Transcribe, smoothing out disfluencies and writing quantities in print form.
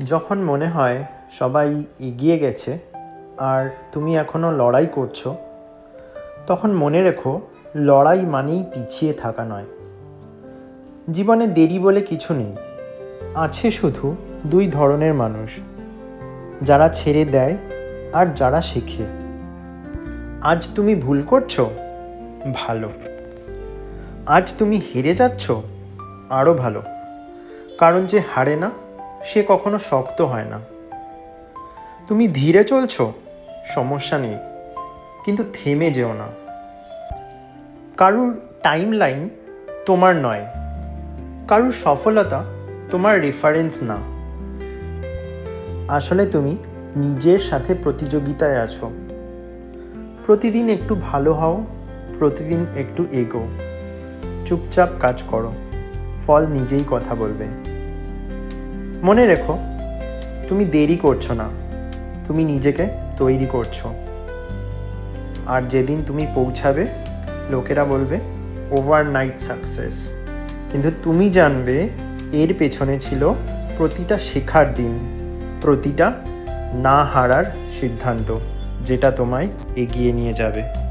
যখন মনে হয় সবাই এগিয়ে গেছে আর তুমি এখনও লড়াই করছো, তখন মনে রেখো লড়াই মানেই পিছিয়ে থাকা নয়। জীবনে দেরি বলে কিছু নেই। আছে শুধু দুই ধরনের মানুষ, যারা ছেড়ে দেয় আর যারা শেখে। আজ তুমি ভুল করছো, ভালো। আজ তুমি হেরে যাচ্ছ, আরও ভালো। কারণ যে হারে না সে কখনো শক্ত হয় না। তুমি ধীরে চলছো, সমস্যা নেই, কিন্তু থেমে যেও না। কারুর টাইম লাইন তোমার নয়, কারুর সফলতা তোমার রেফারেন্স না। আসলে তুমি নিজের সাথে প্রতিযোগিতায় আছো। প্রতিদিন একটু ভালো হও, প্রতিদিন একটু এগো। চুপচাপ কাজ করো, ফল নিজেই কথা বলবে। মনে রেখো, তুমি দেরি করছো না, তুমি নিজেকে তৈরি করছো। আর যেদিন তুমি পৌঁছাবে, লোকেরা বলবে ওভারনাইট সাকসেস, কিন্তু তুমি জানবে এর পেছনে ছিল প্রতিটা শেখার দিন, প্রতিটা না হারার সিদ্ধান্ত, যেটা তোমায় এগিয়ে নিয়ে যাবে।